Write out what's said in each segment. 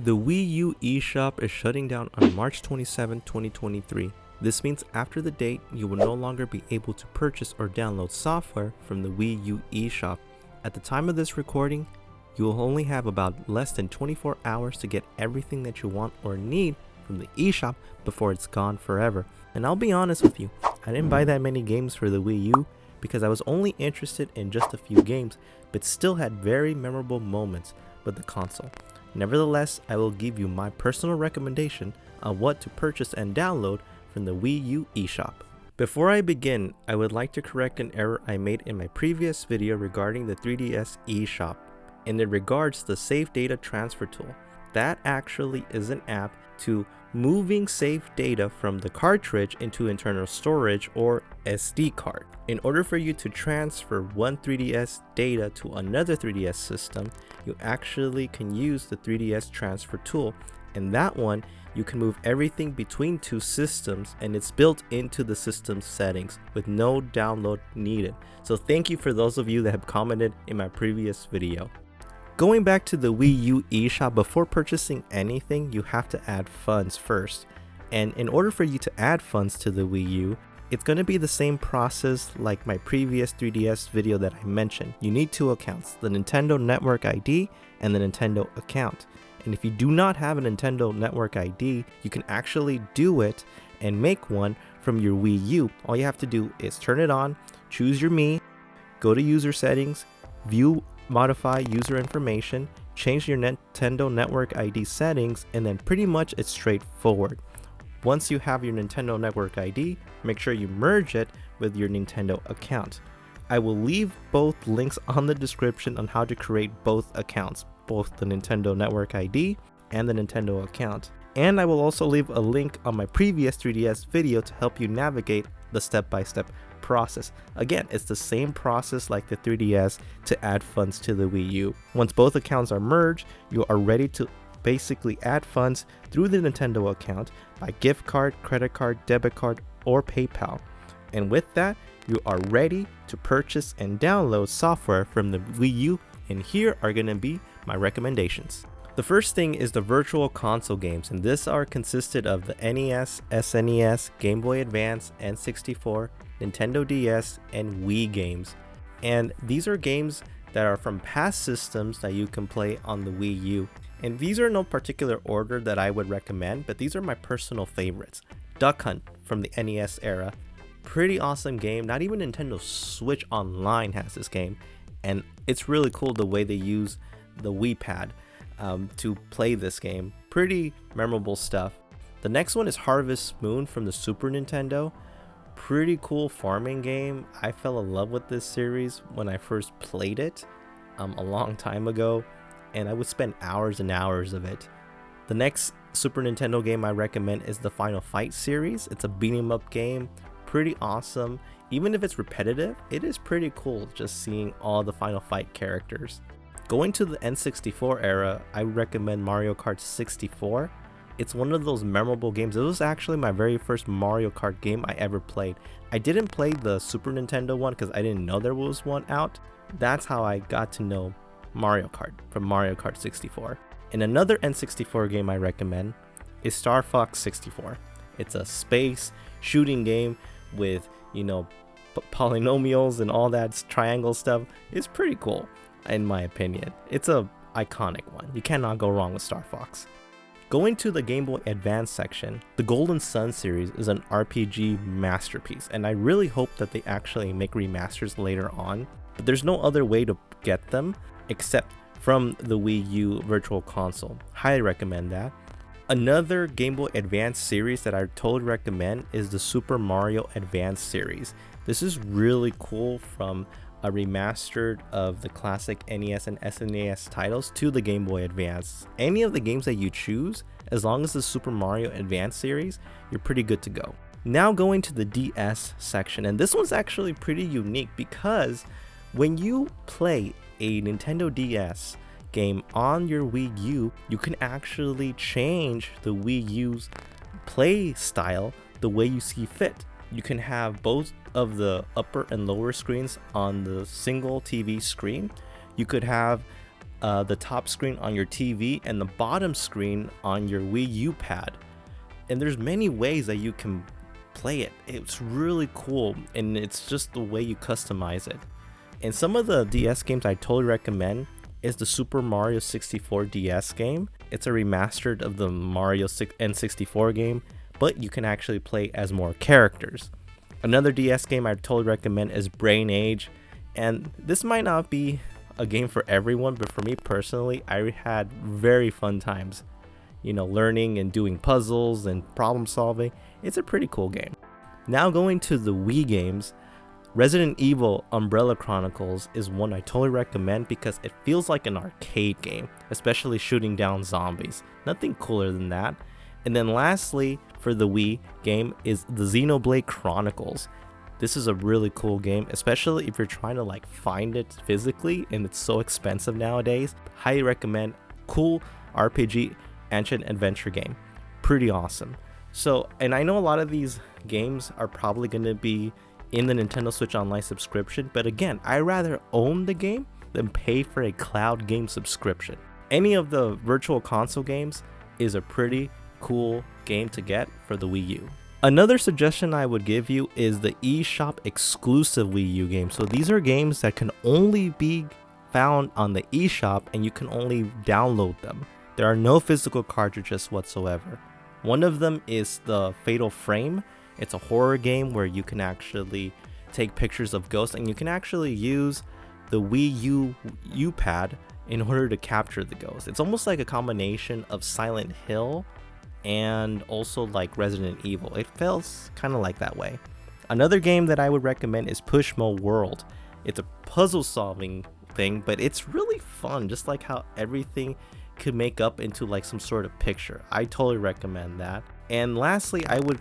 The WiiU eShop is shutting down on March 27, 2023. This means after the date, you will no longer be able to purchase or download software from the WiiU eShop. At the time of this recording, you will only have about less than 24 hours to get everything that you want or need from the eShop before it's gone forever. And I'll be honest with you, I didn't buy that many games for the Wii U because I was only interested in just a few games, but still had very memorable moments with the console. Nevertheless, I will give you my personal recommendation on what to purchase and download from the WiiU eShop. Before I begin, I would like to correct an error I made in my previous video regarding the 3DS eShop, and it regards the Save Data Transfer tool. That actually is an app to moving saved data from the cartridge into internal storage or SD card. In order for you to transfer one 3DS data to another 3DS system, you actually can use the 3DS transfer tool, and that one you can move everything between two systems, and it's built into the system settings with no download needed. So thank you for those of you that have commented in my previous video. Going back to the WiiU eShop, before purchasing anything, you have to add funds first. And in order for you to add funds to the Wii U, it's going to be the same process like my previous 3DS video that I mentioned. You need two accounts, the Nintendo Network ID and the Nintendo account. And if you do not have a Nintendo Network ID, you can actually do it and make one from your Wii U. All you have to do is turn it on, choose your Mii, go to user settings, view modify user information, change your Nintendo Network ID settings, and then pretty much it's straightforward. Once you have your Nintendo Network ID, make sure you merge it with your Nintendo account. I will leave both links on the description on how to create both accounts, both the Nintendo Network ID and the Nintendo account. And I will also leave a link on my previous 3DS video to help you navigate the step-by-step process. Again, it's the same process like the 3DS to add funds to the Wii U. Once both accounts are merged, you are ready to basically add funds through the Nintendo account by gift card, credit card, debit card, or PayPal. And with that, you are ready to purchase and download software from the Wii U, and here are going to be my recommendations. The first thing is the Virtual Console games, and this are consisted of the NES, SNES, Game Boy Advance, N64, Nintendo DS, and Wii games. And these are games that are from past systems that you can play on the Wii U. And these are no particular order that I would recommend, but these are my personal favorites. Duck Hunt from the NES era. Pretty awesome game. Not even Nintendo Switch Online has this game. And it's really cool the way they use the Wii Pad to play this game. Pretty memorable stuff. The next one is Harvest Moon from the Super Nintendo. Pretty cool farming game. I fell in love with this series when I first played it a long time ago, and I would spend hours and hours of it. The next Super Nintendo game I recommend is the Final Fight series. It's a beat 'em up game. Pretty awesome. Even if it's repetitive, it is pretty cool just seeing all the Final Fight characters. Going to the N64 era, I recommend Mario Kart 64. It's one of those memorable games. It was actually my very first Mario Kart game I ever played. I didn't play the Super Nintendo one because I didn't know there was one out. That's how I got to know Mario Kart from Mario Kart 64. And another N64 game I recommend is Star Fox 64. It's a space shooting game with, polynomials and all that triangle stuff. It's pretty cool, in my opinion. It's a iconic one. You cannot go wrong with Star Fox. Going to the Game Boy Advance section, the Golden Sun series is an RPG masterpiece, and I really hope that they actually make remasters later on, but there's no other way to get them except from the Wii U Virtual Console. Highly recommend that. Another Game Boy Advance series that I totally recommend is the Super Mario Advance series. This is really cool, from a remastered of the classic NES and SNES titles to the Game Boy Advance. Any of the games that you choose, as long as the Super Mario Advance series, you're pretty good to go. Now going to the DS section, and this one's actually pretty unique because when you play a Nintendo DS game on your Wii U, you can actually change the Wii U's play style the way you see fit. You can have both of the upper and lower screens on the single TV screen. You could have the top screen on your TV and the bottom screen on your Wii U pad. And there's many ways that you can play it. It's really cool, and it's just the way you customize it. And some of the DS games I totally recommend is the Super Mario 64 DS game. It's a remastered of the Mario N64 game, but you can actually play as more characters. Another DS game I totally recommend is Brain Age, and this might not be a game for everyone, but for me personally, I had very fun times, learning and doing puzzles and problem solving. It's a pretty cool game. Now going to the Wii games, Resident Evil Umbrella Chronicles is one I totally recommend because it feels like an arcade game, especially shooting down zombies. Nothing cooler than that. And then lastly, for the Wii game is the Xenoblade Chronicles. This is a really cool game, especially if you're trying to find it physically and it's so expensive nowadays. Highly recommend. Cool RPG action adventure game. Pretty awesome. So, and I know a lot of these games are probably going to be in the Nintendo Switch Online subscription, but again, I rather own the game than pay for a cloud game subscription. Any of the virtual console games is a pretty cool game to get for the Wii U. Another suggestion I would give you is the eShop exclusive Wii U games. So these are games that can only be found on the eShop and you can only download them. There are no physical cartridges whatsoever. One of them is the Fatal Frame. It's a horror game where you can actually take pictures of ghosts, and you can actually use the Wii U pad in order to capture the ghosts. It's almost like a combination of Silent Hill and also like Resident Evil. It feels kind of like that way. Another game that I would recommend is Pushmo World. It's a puzzle solving thing, but it's really fun, just like how everything could make up into some sort of picture. I totally recommend that. And lastly, I would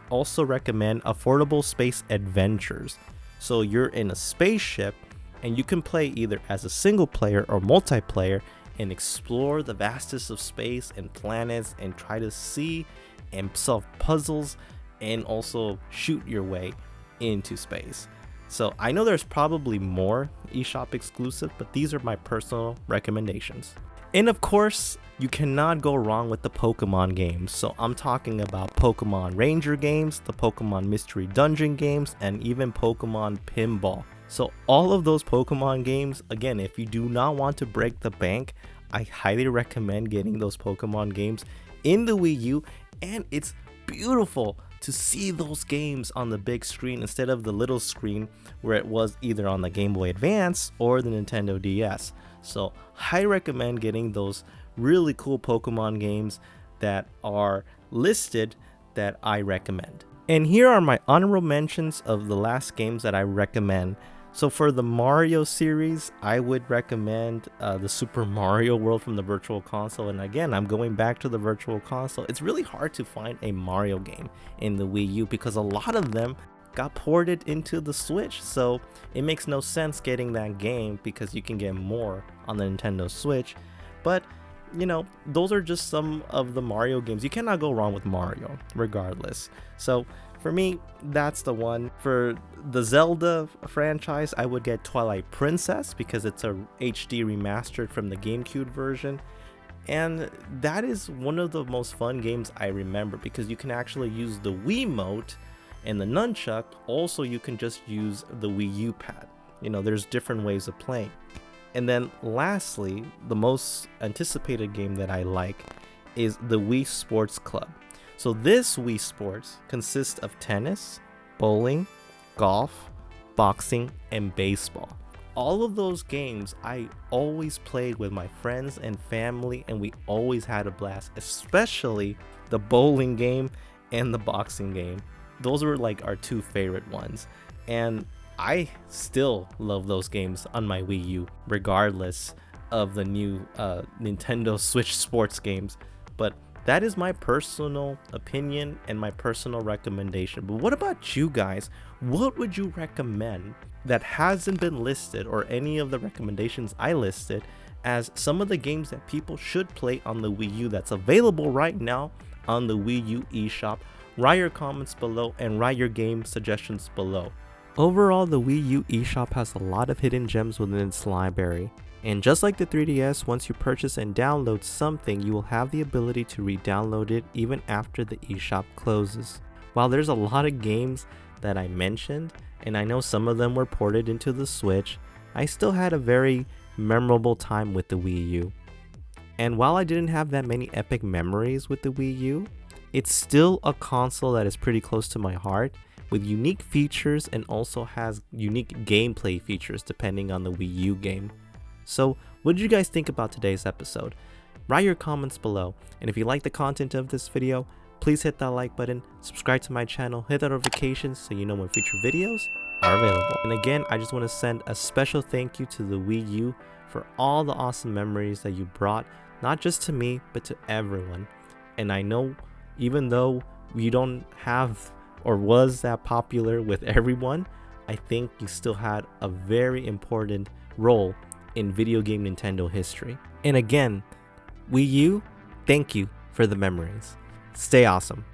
also recommend Affordable Space Adventures. So you're in a spaceship and you can play either as a single player or multiplayer and explore the vastness of space and planets and try to see and solve puzzles and also shoot your way into space. So I know there's probably more eShop exclusive, but these are my personal recommendations. And of course, you cannot go wrong with the Pokemon games. So I'm talking about Pokemon Ranger games, the Pokemon Mystery Dungeon games, and even Pokemon Pinball. So all of those Pokemon games, again, if you do not want to break the bank, I highly recommend getting those Pokemon games in the Wii U. And it's beautiful to see those games on the big screen instead of the little screen where it was either on the Game Boy Advance or the Nintendo DS. So I recommend getting those really cool Pokemon games that are listed that I recommend. And here are my honorable mentions of the last games that I recommend. So for the Mario series, I would recommend the Super Mario World from the Virtual Console. And again, I'm going back to the Virtual Console. It's really hard to find a Mario game in the Wii U because a lot of them got ported into the Switch. So it makes no sense getting that game because you can get more on the Nintendo Switch. But those are just some of the Mario games. You cannot go wrong with Mario regardless. So for me, that's the one. For the Zelda franchise, I would get Twilight Princess because it's a HD remastered from the GameCube version. And that is one of the most fun games I remember because you can actually use the Wiimote and the nunchuck. Also, you can just use the Wii U pad. There's different ways of playing. And then lastly, the most anticipated game that I like is the Wii Sports Club. So this Wii Sports consists of tennis, bowling, golf, boxing, and baseball. All of those games I always played with my friends and family, and we always had a blast, especially the bowling game and the boxing game. Those were our two favorite ones. And I still love those games on my Wii U, regardless of the new Nintendo Switch sports games. But that is my personal opinion and my personal recommendation. But what about you guys? What would you recommend that hasn't been listed, or any of the recommendations I listed, as some of the games that people should play on the Wii U that's available right now on the Wii U eShop? Write your comments below and write your game suggestions below. Overall, the Wii U eShop has a lot of hidden gems within its library. And just like the 3DS, once you purchase and download something, you will have the ability to re-download it even after the eShop closes. While there's a lot of games that I mentioned, and I know some of them were ported into the Switch, I still had a very memorable time with the Wii U. And while I didn't have that many epic memories with the Wii U, it's still a console that is pretty close to my heart, with unique features and also has unique gameplay features depending on the Wii U game. So what did you guys think about today's episode? Write your comments below, and if you like the content of this video, please hit that like button, subscribe to my channel, hit that notification so you know when future videos are available. And again, I just want to send a special thank you to the Wii U for all the awesome memories that you brought, not just to me, but to everyone. And I know even though you don't have or was that popular with everyone, I think you still had a very important role in video game Nintendo history. And again, Wii U, thank you for the memories. Stay awesome.